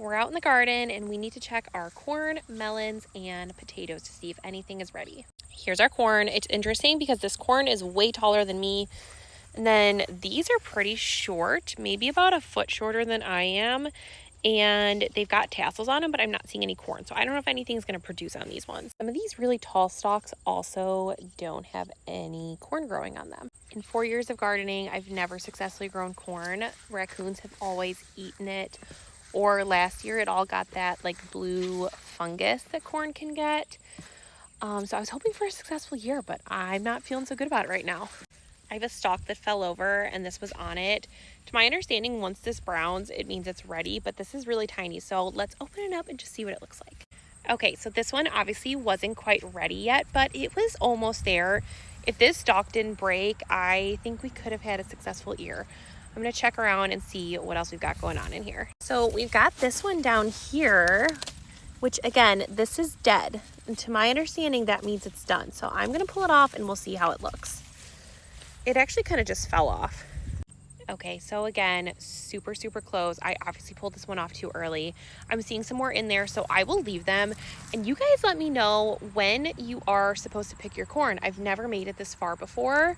we're out in the garden and we need to check our corn, melons, and potatoes to see if anything is ready. Here's our corn. It's interesting because this corn is way taller than me. And then these are pretty short, maybe about a foot shorter than I am. And they've got tassels on them, but I'm not seeing any corn. So I don't know if anything's going to produce on these ones. Some of these really tall stalks also don't have any corn growing on them. In 4 years of gardening, I've never successfully grown corn. Raccoons have always eaten it. Or last year, it all got that like blue fungus that corn can get. So I was hoping for a successful year, but I'm not feeling so good about it right now. I have a stalk that fell over and this was on it. To my understanding, once this browns, it means it's ready, but this is really tiny. So let's open it up and just see what it looks like. Okay, so this one obviously wasn't quite ready yet, but it was almost there. If this stalk didn't break, I think we could have had a successful year. I'm gonna check around and see what else we've got going on in here. So we've got this one down here, which again, this is dead. And to my understanding, that means it's done. So I'm gonna pull it off and we'll see how it looks. It actually kind of just fell off. Okay, so again, super close. I obviously pulled this one off too early. I'm seeing some more in there, so I will leave them. And you guys let me know when you are supposed to pick your corn. I've never made it this far before.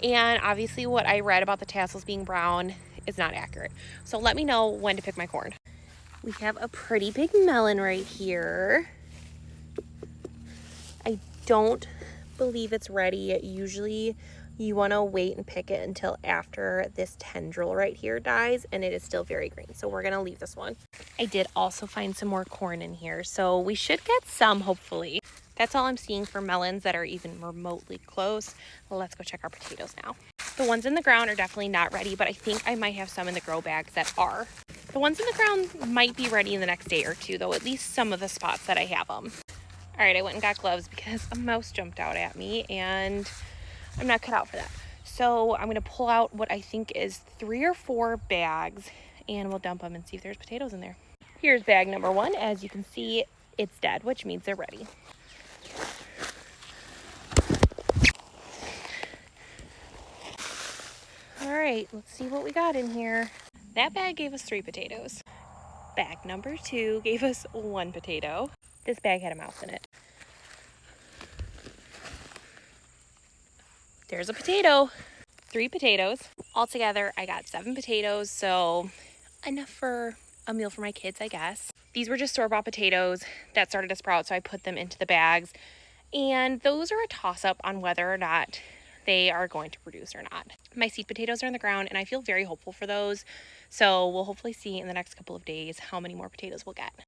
And obviously what I read about the tassels being brown is not accurate. So let me know when to pick my corn. We have a pretty big melon right here. I don't believe it's ready. Usually you want to wait and pick it until after this tendril right here dies and it is still very green. So we're going to leave this one. I did also find some more corn in here, so we should get some hopefully. That's all I'm seeing for melons that are even remotely close. Well, let's go check our potatoes now. The ones in the ground are definitely not ready, but I think I might have some in the grow bags that are. The ones in the ground might be ready in the next day or two, though, at least some of the spots that I have them. All right, I went and got gloves because a mouse jumped out at me and I'm not cut out for that. So I'm gonna pull out what I think is 3 or 4 bags and we'll dump them and see if there's potatoes in there. Here's bag number 1. As you can see, it's dead, which means they're ready. All right, let's see what we got in here. That bag gave us 3 potatoes. Bag number 2 gave us 1 potato. This bag had a mouse in it. There's a potato. 3 potatoes. Altogether, I got 7 potatoes, so enough for a meal for my kids, I guess. These were just store-bought potatoes that started to sprout, so I put them into the bags. And those are a toss-up on whether or not they are going to produce or not. My seed potatoes are in the ground, and I feel very hopeful for those. So we'll hopefully see in the next couple of days how many more potatoes we'll get.